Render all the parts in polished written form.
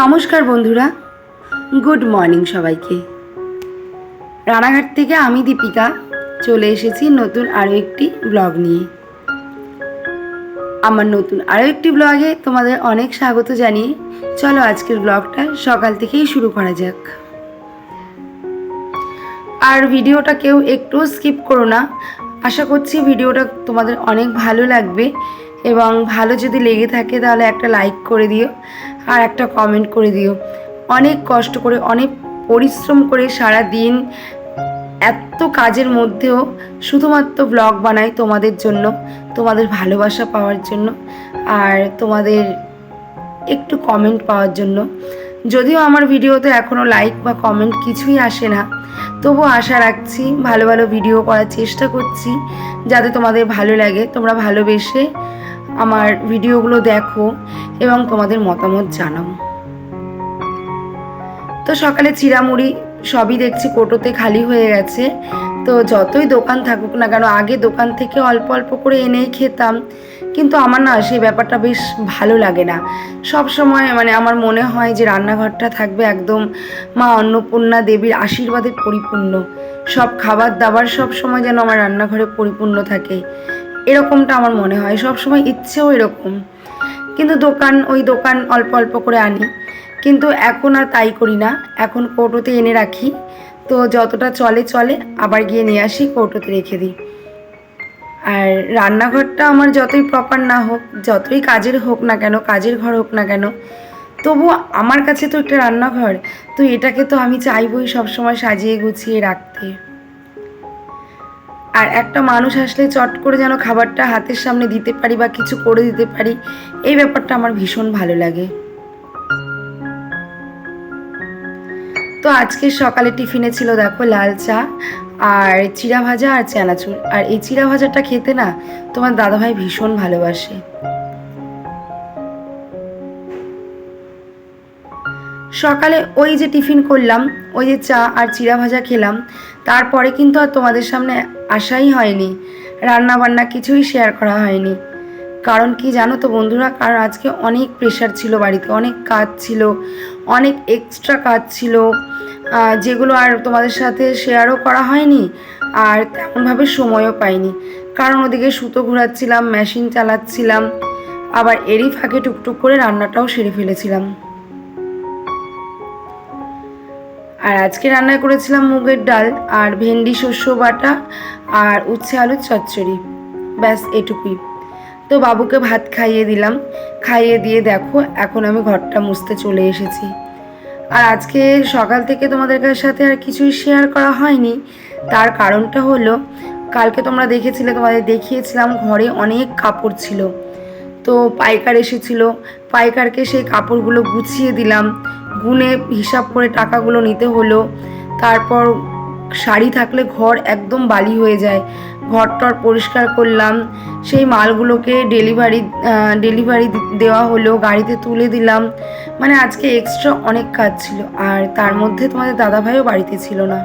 নমস্কার বন্ধুরা, good morning সবাইকে। রানাঘাট থেকে আমি দীপিকা চলে এসেছি নতুন আরও একটি ব্লগ নিয়ে। আমার নতুন আরও একটি ব্লগে তোমাদের অনেক স্বাগত জানিয়ে চলো আজকের ব্লগটা সকাল থেকেই শুরু করা যাক। আর ভিডিওটা কেউ একটু স্কিপ করো না, আশা করছি ভিডিওটা তোমাদের অনেক ভালো লাগবে এবং ভালো যদি লেগে থাকে তাহলে একটা লাইক করে দিও আর একটা কমেন্ট করে দিও। অনেক কষ্ট করে অনেক পরিশ্রম করে সারা দিন এত কাজের মধ্যেও শুধুমাত্র ব্লগ বানাই তোমাদের জন্য, তোমাদের ভালোবাসা পাওয়ার জন্য আর তোমাদের একটু কমেন্ট পাওয়ার জন্য। যদিও আমার ভিডিওতে এখনও লাইক বা কমেন্ট কিছুই আসে না, তবুও আশা রাখছি, ভালো ভালো ভিডিও করার চেষ্টা করছি যাতে তোমাদের ভালো লাগে, তোমরা ভালোবেসে আমার ভিডিওগুলো দেখো এবং তোমাদের মতামত জানাও। তো সকালে চিড়ামুড়ি সবই দেখছি কোটোতে খালি হয়ে গেছে। তো যতই দোকান থাকুক না কেন, আগে দোকান থেকে অল্প অল্প করে এনেই খেতাম, কিন্তু আমার না সেই ব্যাপারটা বেশ ভালো লাগে না। সব সময় আমার মনে হয় যে রান্নাঘরটা থাকবে একদম মা অন্নপূর্ণা দেবীর আশীর্বাদে পরিপূর্ণ, সব খাবার দাবার সব সময় যেন আমার রান্নাঘরে পরিপূর্ণ থাকে, এরকমটা আমার মনে হয়, সব সময় ইচ্ছেও এরকম। কিন্তু ওই দোকান অল্প অল্প করে আনি, কিন্তু এখন আর তাই করি না, এখন কৌটোতে এনে রাখি। তো যতটা চলে আবার গিয়ে নিয়ে আসি, কৌটোতে রেখে দিই। আর রান্নাঘরটা আমার যতই প্রপার না হোক, যতই কাজের হোক না কেন, কাজের ঘর হোক না কেন, তবু আমার কাছে তো একটা রান্নাঘর, তো এটাকে তো আমি চাইবই সবসময় সাজিয়ে গুছিয়ে রাখতে। আর একটা মানুষ আসলে চট করে যেন খাবারটা হাতের সামনে দিতে পারি বা কিছু করে দিতে পারি, এই ব্যাপারটা আমার ভীষণ ভালো লাগে। তো আজকে সকালে টিফিনে ছিল দেখো লাল চা আর চিড়া ভাজা আর চানাচুর। আর এই চিড়া ভাজাটা খেতে না তোমার দাদাভাই ভীষণ ভালোবাসে। সকালে ওই যে টিফিন করলাম, ওই যে চা আর চিড়া ভাজা খেলাম, তারপরে কিন্তু আর তোমাদের সামনে আসাই হয়নি, রান্না বান্না কিছুই শেয়ার করা হয়নি। কারণ কি জানো তো বন্ধুরা, কারণ আজকে অনেক প্রেশার ছিল বাড়িতে, অনেক কাজ ছিল, অনেক এক্সট্রা কাজ ছিল, যেগুলো আর তোমাদের সাথে শেয়ারও করা হয়নি আর তেমনভাবে সময়ও পাইনি। কারণ ওদিকে সুতো ঘোরাচ্ছিলাম, মেশিন চালাচ্ছিলাম, আবার এরই ফাঁকে টুকটুক করে রান্নাটাও সেরে ফেলেছিলাম। আর আজকে রান্না করেছিলাম মুগের ডাল আর ভেন্ডি শস্য বাটা আর উচ্ছে আলুর চচ্চড়ি, ব্যাস এটুকুই। তো বাবুকে ভাত খাইয়ে দিলাম, খাইয়ে দিয়ে দেখো এখন আমি ঘরটা মুছতে চলে এসেছি। আর আজকে সকাল থেকে তোমাদের সাথে আর কিছুই শেয়ার করা হয়নি, তার কারণটা হলো কালকে তোমরা দেখেছিলে, তোমাদের দেখিয়েছিলাম ঘরে অনেক কাপড় ছিল। তো পাইকার এসেছিল, পাইকারকে সেই কাপড়গুলো গুছিয়ে দিলাম, গুনে হিসাব করে টাকাগুলো নিতে হলো। তারপর শাড়ি থাকলে ঘর একদম বালি হয়ে যায়, ঘরটর পরিষ্কার করলাম, সেই মালগুলোকে ডেলিভারি দেওয়া হলো, গাড়িতে তুলে দিলাম। আজকে এক্সট্রা অনেক কাজ ছিল। আর তার মধ্যে তোমাদের দাদাভাইও বাড়িতে ছিল না।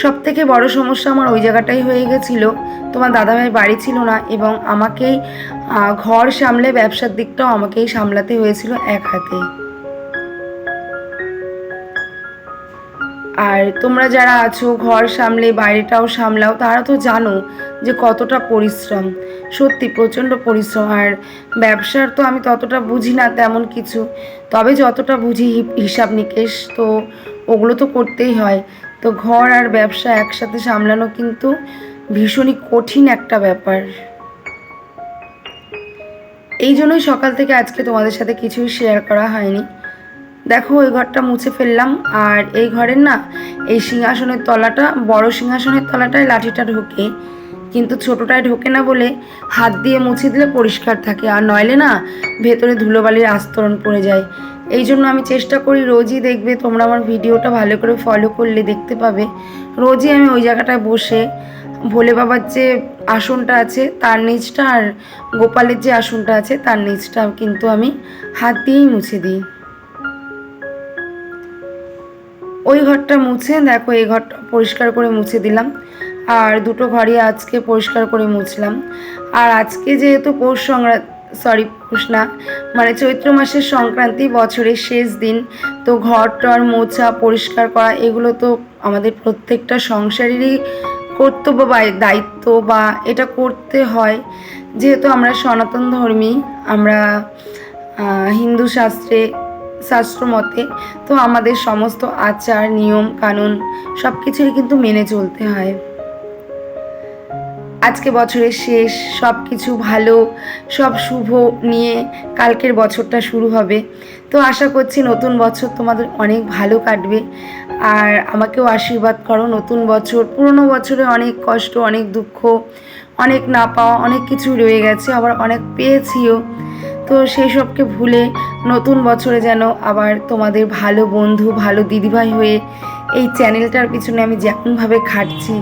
সব থেকে বড় সমস্যা আমার ওই জায়গাটাই হয়ে গেছিলো, তোমার দাদাভাই বাড়ি ছিল না এবং আমাকেই ঘর সামলে ব্যবসার দিকটাও আমাকেই সামলাতে হয়েছিল এক হাতে। আর তোমরা যারা আছো ঘর সামলে বাইরেটাও সামলাও, তারা তো জানো যে কতটা পরিশ্রম, সত্যি প্রচণ্ড পরিশ্রম। আর ব্যবসার তো আমি ততটা বুঝি না তেমন কিছু, তবে যতটা বুঝি হিসাব নিকেশ, তো ওগুলো তো করতেই হয়। তো ঘর আর ব্যবসা একসাথে সামলানো কিন্তু ভীষণই কঠিন একটা ব্যাপার। এই জন্যই সকাল থেকে আজকে তোমাদের সাথে কিছুই শেয়ার করা হয়নি। দেখো ওই ঘরটা মুছে ফেললাম, আর এই ঘরের না এই সিংহাসনের তলাটা, বড় সিংহাসনের তলাটায় লাঠিটা ঢোকে, কিন্তু ছোটোটায় ঢোকে না বলে হাত দিয়ে মুছে দিলে পরিষ্কার থাকে, আর নইলে না ভেতরে ধুলোবালির আস্তরণ পড়ে যায়। এই জন্য আমি চেষ্টা করি রোজই, দেখবে তোমরা আমার ভিডিওটা ভালো করে ফলো করলে দেখতে পাবে, রোজই আমি ওই জায়গাটায় বসে ভোলে বাবার যে আসনটা আছে তার নিচটা আর গোপালের যে আসনটা আছে তার নিচটা কিন্তু আমি হাত দিয়েই মুছে দিই। ওই ঘরটা মুছে দেখো এই ঘরটা পরিষ্কার করে মুছে দিলাম, আর দুটো ঘরই আজকে পরিষ্কার করে মুছলাম। আর আজকে যেহেতু পৌষ পৌষ না, মানে চৈত্র মাসের সংক্রান্তি, বছরের শেষ দিন। তো ঘর টর মোছা পরিষ্কার করা এগুলো তো আমাদের প্রত্যেকটা সংসারেরই কর্তব্য বা দায়িত্ব, বা এটা করতে হয়। যেহেতু আমরা সনাতন ধর্মী, আমরা হিন্দু শাস্ত্র মতে, তো আমাদের সমস্ত আচার নিয়ম কানুন সব কিছুই কিন্তু মেনে চলতে হয়। আজকে বছরের শেষ, সব কিছু ভালো, সব শুভ নিয়ে কালকের বছরটা শুরু হবে। তো আশা করছি নতুন বছর তোমাদের অনেক ভালো কাটবে, আর আমাকেও আশীর্বাদ করো। নতুন বছর, পুরনো বছরে অনেক কষ্ট, অনেক দুঃখ, অনেক না পাওয়া, অনেক কিছু রয়ে গেছে, আবার অনেক পেয়েছিও। তো সেই সবকে ভুলে নতুন বছরে যেন আবার তোমাদের ভালো বন্ধু, ভালো দিদিভাই হয়ে এই চ্যানেলটার পিছনে আমি যেমনভাবে খাটছি,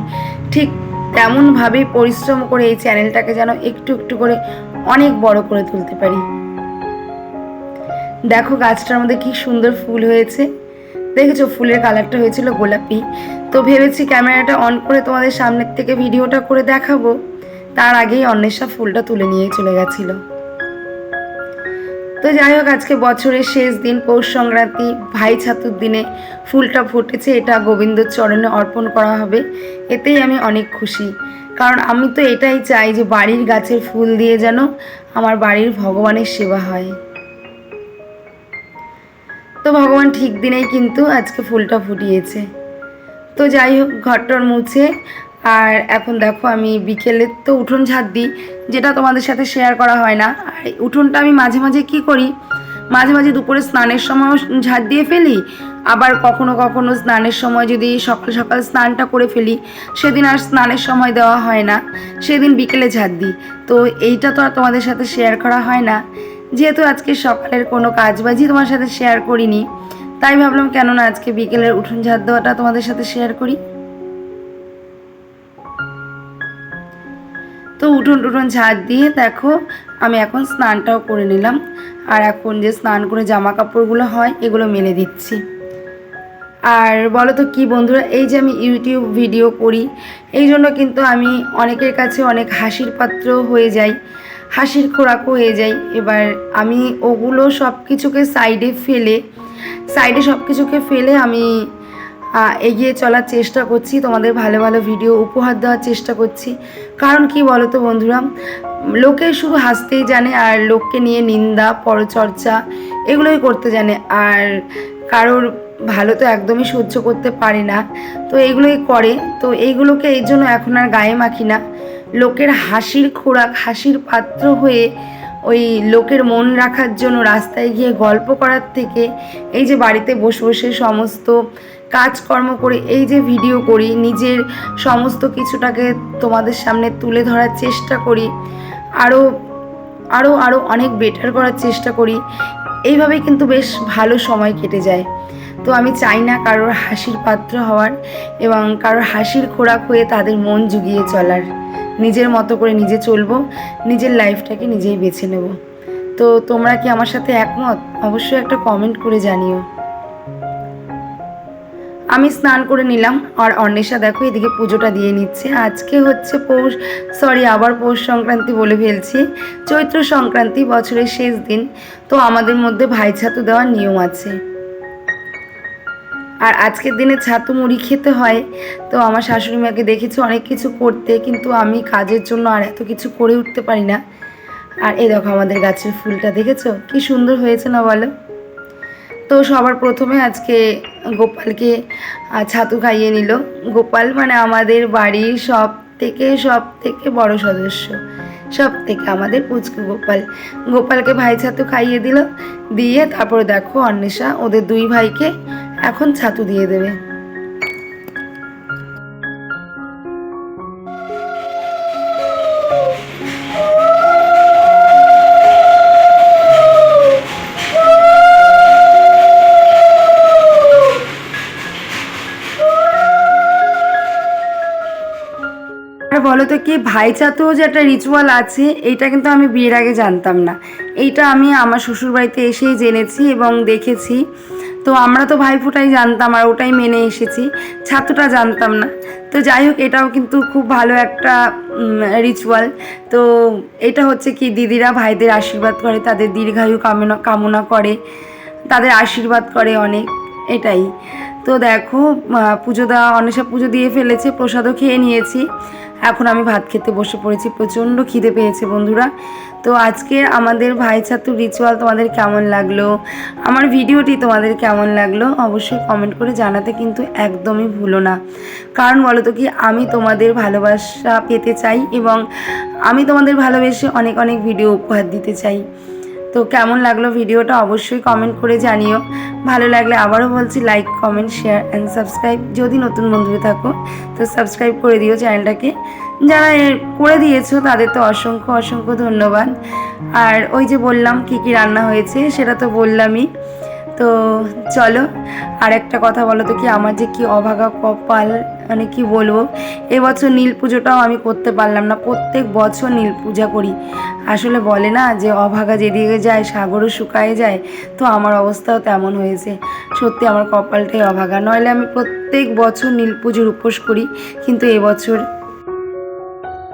ঠিক তেমনভাবেই পরিশ্রম করে এই চ্যানেলটাকে যেন একটু একটু করে অনেক বড় করে তুলতে পারি। দেখো গাছটার মধ্যে কি সুন্দর ফুল হয়েছে, দেখেছো? ফুলের কালারটা হয়েছিল গোলাপি। তো ভেবেছি ক্যামেরাটা অন করে তোমাদের সামনের থেকে ভিডিওটা করে দেখাবো, তার আগেই অন্বেষা ফুলটা তুলে নিয়ে চলে গেছিলো। তো যাই হোক, আজকে বছরের শেষ দিন, পৌষ সংক্রান্তি, ভাই ছাতুর দিনে ফুলটা ফুটেছে, এটা গোবিন্দর চরণে অর্পণ করা হবে। এতেই আমি অনেক খুশি, কারণ আমি তো এটাই চাই যে বাড়ির গাছের ফুল দিয়ে যেন আমার বাড়ির ভগবানের সেবা হয়। তো ভগবান ঠিক দিনেই কিন্তু আজকে ফুলটা ফুটিয়েছে। তো যাই হোক, ঘরটর মুছে, আর এখন দেখো আমি বিকেলে তো উঠোন ঝাড় দিই, যেটা তোমাদের সাথে শেয়ার করা হয় না। আর উঠোনটা আমি মাঝে মাঝে কি করি, মাঝে মাঝে দুপুরে স্নানের সময়ও ঝাড় দিয়ে ফেলি, আবার কখনো কখনো স্নানের সময় যদি সকাল সকাল স্নানটা করে ফেলি, সেদিন আর স্নানের সময় দেওয়া হয় না, সেদিন বিকেলে ঝাড় দিই। তো এইটা তো আর তোমাদের সাথে শেয়ার করা হয় না, যেহেতু আজকে সকালের কোনো কাজবাজি তোমার সাথে শেয়ার করিনি, তাই ভাবলাম কেন না আজকে বিকেলের উঠোন ঝাড় দেওয়াটা তোমাদের সাথে শেয়ার করি। তো উঠোন টুঠোন ঝাড় দিয়ে দেখো আমি এখন স্নানটাও করে নিলাম, আর এখন যে স্নান করে জামা কাপড়গুলো হয় এগুলো মেলে দিচ্ছি। আর বলো তো কি বন্ধুরা, এই যে আমি ইউটিউব ভিডিও করি, এই জন্য কিন্তু আমি অনেকের কাছে অনেক হাসির পাত্র হয়ে যাই, হাসির খোরাকও হয়ে যাই। এবার আমি ওগুলো সব কিছুকে সাইডে সব কিছুকে ফেলে আমি এগিয়ে চলার চেষ্টা করছি, তোমাদের ভালো ভালো ভিডিও উপহার দেওয়ার চেষ্টা করছি। কারণ কি বলো তো বন্ধুরা, লোকে শুধু হাসতেই জানে, আর লোককে নিয়ে নিন্দা পরচর্চা এগুলোই করতে জানে, আর কারোর ভালো তো একদমই সহ্য করতে পারে না, তো এগুলোই করে। তো এইগুলোকে এই জন্য এখন আর গায়ে মাখি না। লোকের হাসির খোরাক, হাসির পাত্র হয়ে ওই লোকের মন রাখার জন্য রাস্তায় গিয়ে গল্প করার থেকে এই যে বাড়িতে বসে বসে সমস্ত কাজকর্ম করে এই যে ভিডিও করি, নিজের সমস্ত কিছুটাকে তোমাদের সামনে তুলে ধরার চেষ্টা করি, আরও আরও আরও অনেক বেটার করার চেষ্টা করি, এইভাবেই কিন্তু বেশ ভালো সময় কেটে যায়। তো আমি চাই না কারোর হাসির পাত্র হওয়ার, এবং কারোর হাসির খোরাক হয়ে তাদের মন জুগিয়ে চলার। নিজের মতো করে নিজে চলবো, নিজের লাইফটাকে নিজেই বেছে নেব। তো তোমরা কি আমার সাথে একমত? অবশ্যই একটা কমেন্ট করে জানিও। আমি স্নান করে নিলাম, আর অন্বেষা দেখো এদিকে পুজোটা দিয়ে নিচ্ছে। আজকে হচ্ছে আবার পৌষ সংক্রান্তি বলে ফেলছি, চৈত্র সংক্রান্তি, বছরের শেষ দিন। তো আমাদের মধ্যে ভাই ছাতু দেওয়ার নিয়ম আছে, আর আজকের দিনে ছাতু মুড়ি খেতে হয়। তো আমার শাশুড়ি মাকে দেখেছি অনেক কিছু করতে, কিন্তু আমি কাজের জন্য আর এত কিছু করে উঠতে পারি না। আর এই দেখো আমাদের গাছের ফুলটা দেখেছো কি সুন্দর হয়েছে না বলো? তো সবার প্রথমে আজকে গোপালকে ছাতু খাইয়ে নিল। গোপাল মানে আমাদের বাড়ির সব থেকে বড় সদস্য, সব থেকে আমাদের পুচকু গোপালকে ভাই ছাতু খাইয়ে দিল, দিয়ে তারপরে দেখো অন্বেষা ওদের দুই ভাইকে এখন ছাতু দিয়ে দেবে। আর বলো তো কি, ভাই ছাতুও যে একটা রিচুয়াল আছে, এইটা কিন্তু আমি বিয়ের আগে জানতাম না। এইটা আমি আমার শ্বশুরবাড়িতে এসেই জেনেছি এবং দেখেছি। তো আমরা তো ভাইফোঁটাই জানতাম আর ওটাই মেনে এসেছি, ছাতুটা জানতাম না। তো যাই হোক, এটাও কিন্তু খুব ভালো একটা রিচুয়াল। তো এটা হচ্ছে কি, দিদিরা ভাইদের আশীর্বাদ করে, তাদের দীর্ঘায়ু কামনা করে, তাদের আশীর্বাদ করে অনেক, এটাই। তো দেখো, পুজো দেওয়া, অনেসা পুজো দিয়ে ফেলেছে, প্রসাদও খেয়ে নিয়েছি। এখন আমি ভাত খেতে বসে পড়েছি, প্রচণ্ড খিদে পেয়েছে বন্ধুরা। তো আজকের আমাদের ভাই ছাতুর রিচুয়াল তোমাদের কেমন লাগলো, আমার ভিডিওটি তোমাদের কেমন লাগলো অবশ্যই কমেন্ট করে জানাতে কিন্তু একদমই ভুলো না। কারণ বলো তো কি, আমি তোমাদের ভালোবাসা পেতে চাই এবং আমি তোমাদের ভালোবেসে অনেক অনেক ভিডিও উপহার দিতে চাই। তো কেমন লাগলো ভিডিওটা অবশ্যই কমেন্ট করে জানিও। ভালো লাগলে আবারও বলছি, like, comment, share and subscribe. যদি নতুন বন্ধু থাকো তো সাবস্ক্রাইব করে দিও চ্যানেলটাকে। যারা করে দিয়েছো তাদের তো অসংখ্য অসংখ্য ধন্যবাদ। আর ওই যে বললাম কি কি রান্না হয়েছে সেটা তো বললামই। তো চলো, আর একটা কথা বলো তো কি, আমার যে কি অভাগা কপাল, মানে কি বলবো। এবছর নীল পুজোটাও আমি করতে পারলাম না। প্রত্যেক বছর নীল পূজা করি, আসলে বলে না যে অভাগা যেদিকে যায় সাগরও শুকায় যায়, তো আমার অবস্থাও তেমন হয়েছে। সত্যি আমার কপালটাই অভাগা, নইলে আমি প্রত্যেক বছর নীল পুজোর উপোস করি, কিন্তু এবছর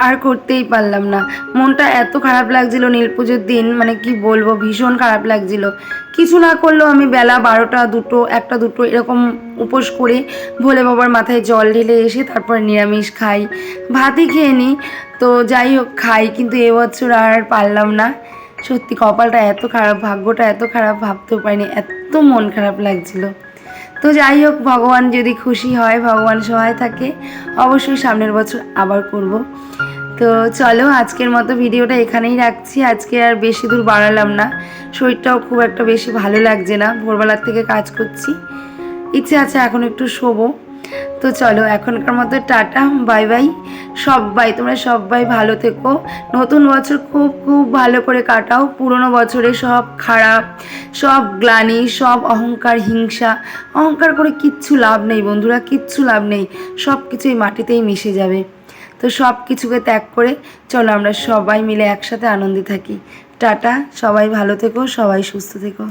আর করতেই পারলাম না। মনটা এত খারাপ লাগছিল নীল পুজোর দিন, মানে কি বলবো, ভীষণ খারাপ লাগছিল। কিছু না করলেও আমি বেলা 12টা 2টো 1টা 2টো এরকম উপোস করে ভোলে বাবার মাথায় জল ঢেলে এসে তারপর নিরামিষ খাই, ভাতই খেয়ে নিই। তো যাই হোক, খাই, কিন্তু এবছর আর পারলাম না। সত্যি কপালটা এত খারাপ, ভাগ্যটা এত খারাপ, ভাবতেও পারিনি, এত মন খারাপ লাগছিল। তো যাই হোক, ভগবান যদি খুশি হয়, ভগবান সহায় থাকে, অবশ্যই সামনের বছর আবার করব। তো চলো, আজকের মতো ভিডিওটা এখানেই রাখছি। আজকে আর বেশি দূর বাড়ালাম না, শরীরটাও খুব একটা বেশি ভালো লাগছে না, ভোরবেলার থেকে কাজ করছি, ইচ্ছে আছে এখন একটু শোবো। তো চলো, এখনকার মতো টাটা, বাই বাই। সবাই, তোমরা সবাই ভালো থেকো, নতুন বছর খুব খুব ভালো করে কাটাও। পুরনো বছরে সব খারাপ, সব গ্লানি, সব অহংকার, হিংসা, অহংকার করে কিচ্ছু লাভ নেই বন্ধুরা, কিচ্ছু লাভ নেই, সব কিছুই মাটিতেই মিশে যাবে। তো সব কিছুকে ত্যাগ করে চলো আমরা সবাই মিলে একসাথে আনন্দে থাকি। টাটা, সবাই ভালো থেকো, সবাই সুস্থ থেকো।